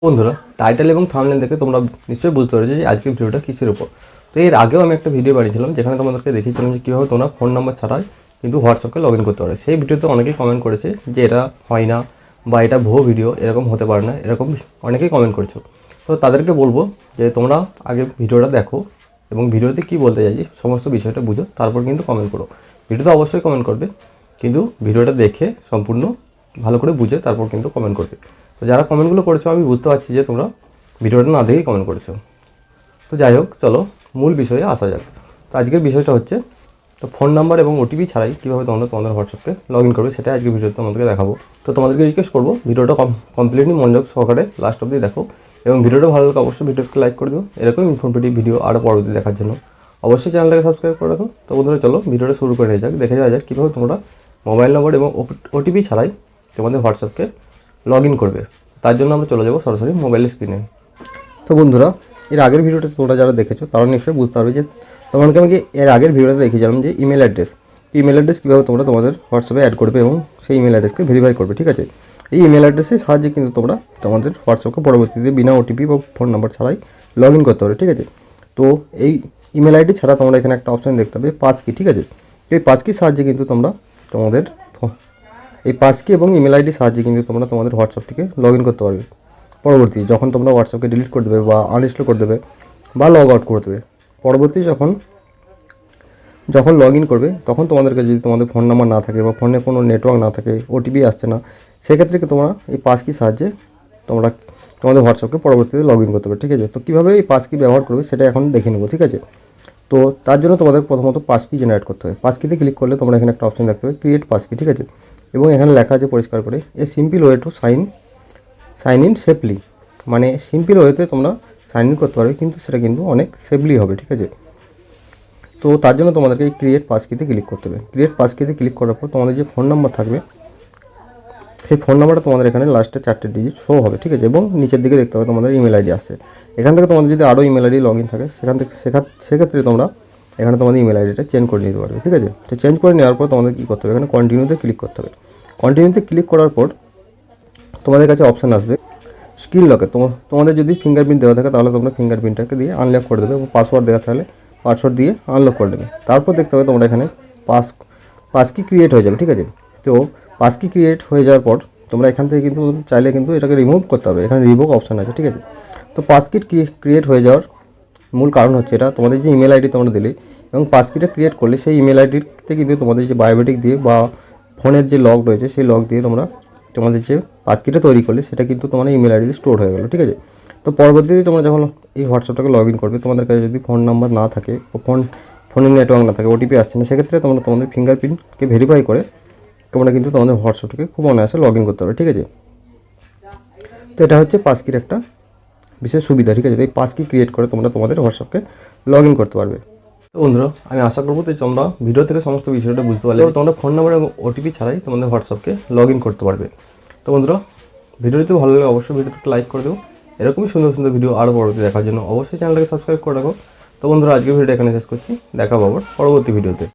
বন্ধুরা টাইটেল এবং থাম্বনেল দেখে তোমরা নিশ্চয়ই বুঝতে পারছো যে আজকের ভিডিওটা কিসের উপর। তো এর আগেও আমি একটা ভিডিও বানিয়েছিলাম যেখানে তোমাদেরকে দেখিয়েছিলাম যে কীভাবে তোমরা ফোন নাম্বার ছাড়াই কিন্তু হোয়াটসঅ্যাপকে লগ ইন করতে পারো। সেই ভিডিওতে অনেকেই কমেন্ট করেছে যে এটা হয় না বা এটা ভুয়ো ভিডিও, এরকম হতে পারে না, এরকম অনেকেই কমেন্ট করেছো। তো তাদেরকে বলবো যে তোমরা আগে ভিডিওটা দেখো এবং ভিডিওতে কী বলতে চাইছি সমস্ত বিষয়টা বুঝো, তারপর কিন্তু কমেন্ট করো। ভিডিওতে অবশ্যই কমেন্ট করবে, কিন্তু ভিডিওটা দেখে সম্পূর্ণ ভালো করে বুঝে তারপর কিন্তু কমেন্ট করবে। তো যারা কমেন্টগুলো করেছো আমি বুঝতে পারছি যে তোমরা ভিডিওটা না দেখেই কমেন্ট করেছো। তো যাই হোক, চলো মূল বিষয়ে আসা যাক। তো আজকের বিষয়টা হচ্ছে তো ফোন নাম্বার এবং ওটিপি ছাড়াই কীভাবে তোমরা তোমাদের হোয়াটসঅ্যাপকে লগ ইন করবে সেটা আজকের ভিডিওতে তোমাদেরকে দেখাবো। তো তোমাদেরকে রিকোয়েস্ট করবো ভিডিওটা কমপ্লিটলি মনোযোগ সহকারে লাস্ট অবধি দেখো এবং ভিডিওটা ভালো লাগে অবশ্যই ভিডিওকে লাইক করে দিও। এরকম ইনফরমেটিভ ভিডিও আরও পরবর্তী দেখার জন্য অবশ্যই চ্যানেলটাকে সাবস্ক্রাইব করে রাখো। তো বন্ধুরা চলো ভিডিওটা শুরু করে নিয়ে যাক, দেখে যাওয়া যাক কীভাবে তোমরা মোবাইল নম্বর এবং ওটিপি ছাড়াই তোমাদের হোয়াটসঅ্যাপকে লগ ইন করবে। তার জন্য আমরা চলে যাবো সরাসরি মোবাইলের স্ক্রিনে। তো বন্ধুরা এর আগের ভিডিওটা তোমরা যারা দেখেছো তারা নিশ্চয়ই বুঝতে পারবে যে তোমাদেরকে আমি এর আগের ভিডিওতে দেখিয়েছিলাম যে ইমেল অ্যাড্রেস কীভাবে তোমরা তোমাদের হোয়াটসঅ্যাপে অ্যাড করবে এবং সেই ইমেল অ্যাড্রেসকে ভেরিফাই করবে। ঠিক আছে, এই ইমেল অ্যাড্রেসের সাহায্যে কিন্তু তোমরা তোমাদের হোয়াটসঅ্যাপকে পরবর্তীতে বিনা ওটিপি বা ফোন নাম্বার ছাড়াই লগ ইন করতে পারবে। ঠিক আছে, তো এই ইমেল আইডি ছাড়া তোমরা এখানে একটা অপশান দেখতে পাবে পাস কি। ঠিক আছে, এই পাস কির সাহায্যে কিন্তু তোমরা তোমাদের এই পাস কি এবং ইমেল আইডির সাহায্যে কিন্তু তোমরা তোমাদের হোয়াটসঅ্যাপটিকে লগ ইন করতে পারবে। পরবর্তী যখন তোমরা হোয়াটসঅ্যাপকে ডিলিট করে দেবে বা আনইনস্টল করে দেবে বা লগ আউট করে দেবে, পরবর্তী যখন লগ ইন করবে তখন তোমাদেরকে যদি তোমাদের ফোন নাম্বার না থাকে বা ফোনে কোনো নেটওয়ার্ক না থাকে, ওটিপি আসছে না, সেক্ষেত্রে তোমরা এই পাস কির সাহায্যে তোমরা তোমাদের হোয়াটসঅ্যাপকে পরবর্তীতে লগ ইন করতে পারবে। ঠিক আছে, তো কীভাবে এই পাস কি ব্যবহার করবে সেটা এখন দেখে নেবো। ঠিক আছে, তো তার জন্য তোমাদের প্রথমত পাস কি জেনারেট করতে হবে। পাস কিতে ক্লিক করলে তোমরা এখানে একটা অপশন দেখতে পাবে ক্রিয়েট পাস কি। ঠিক আছে, এবং এখানে লেখা আছে পরিষ্কার করে a simple way to sign in safely, মানে সিম্পল ওয়েতে তোমরা সাইন ইন করতে পারবে, কিন্তু সেটা কিন্তু অনেক সেফলি হবে। ঠিক আছে, তো তার জন্য তোমাদেরকে এই ক্রিয়েট পাস কিতে ক্লিক করতে হবে। ক্রিয়েট পাস কিতে ক্লিক করার পর তোমাদের যে ফোন নাম্বার থাকবে সেই ফোন নাম্বারটা তোমাদের এখানে লাস্টে 4টে ডিজিট শো হবে। ঠিক আছে, এবং নিচের দিকে দেখতে হবে তোমাদের ইমেল আইডি আসছে। এখান থেকে তোমাদের যদি আরও ইমেল আইডি লগ ইন থাকে সেক্ষেত্রে তোমরা এখানে তোমাদের ইমেল আইডিটা চেঞ্জ করে নিতে পারবে। ঠিক আছে, তো চেঞ্জ করে নেওয়ার পর তোমাদের কী করতে হবে, এখানে কন্টিনিউতে ক্লিক করতে হবে। কন্টিনিউতে ক্লিক করার পর তোমাদের কাছে অপশান আসবে স্ক্রিন লকে। তোমাদের যদি ফিঙ্গারপ্রিন্ট দেওয়া থাকে তাহলে তোমরা ফিঙ্গারপ্রিন্টটাকে দিয়ে আনলক করে দেবে এবং পাসওয়ার্ড দেওয়া থাকলে পাসওয়ার্ড দিয়ে আনলক করে দেবে। তারপর দেখতে হবে তোমরা এখানে পাস কি ক্রিয়েট হয়ে যাবে। ঠিক আছে, তো পাস কি ক্রিয়েট হয়ে যাওয়ার পর তোমরা এখান থেকে কিন্তু চাইলে কিন্তু এটাকে রিমুভ করতে হবে, এখানে রিভোক অপশান আছে। ঠিক আছে, তো পাস কি ক্রিয়েট হয়ে যাওয়ার মূল কারণ হচ্ছে এটা তোমাদের যে ইমেল আইডি তোমরা দিলে এবং পাস কিটা ক্রিয়েট করলে সেই ইমেল আইডিতে কিন্তু তোমাদের যে বায়োমেট্রিক দিয়ে বা ফোনের যে লগ রয়েছে সেই লগ দিয়ে তোমরা তোমাদের যে পাস কিটা তৈরি করলে সেটা কিন্তু তোমার ইমেল আইডিতে স্টোর হয়ে গেলো। ঠিক আছে, তো পরবর্তীতে তোমরা যখন এই হোয়াটসঅ্যাপটাকে লগ ইন করবে তোমাদের কাছে যদি ফোন নাম্বার না থাকে ও ফোনের নেটওয়ার্ক না থাকে, ওটিপি আসছে না, সেক্ষেত্রে তোমরা তোমাদের ফিঙ্গারপ্রিন্টকে ভেরিফাই করে তোমরা কিন্তু তোমাদের হোয়াটসঅ্যাপটাকে খুব অনায়াসে লগ ইন করতে পারবে। ঠিক আছে, তো এটা হচ্ছে পাস কির একটা বিশেষ সুবিধা। ঠিক আছে, তো এই পাস কি ক্রিয়েট করে তোমরা তোমাদের হোয়াটসঅ্যাপকে লগ ইন করতে পারবে। তো বন্ধুরা আমি আশা করবো যে তোমরা ভিডিও থেকে সমস্ত বিষয়টা বুঝতে পারলে তোমরা ফোন নাম্বার এবং ওটিপি ছাড়াই তোমাদের হোয়াটসঅ্যাপকে লগ ইন করতে পারবে। তো বন্ধুরা ভিডিওটি ভালো লাগে অবশ্যই ভিডিওতে লাইক করে দেবো। এরকমই সুন্দর সুন্দর ভিডিও আরও পরবর্তী দেখার জন্য অবশ্যই চ্যানেলটাকে সাবস্ক্রাইব করে রাখো। তো বন্ধুরা আজকের ভিডিওটা এখানে শেষ করছি, দেখা পাবো পরবর্তী ভিডিওতে।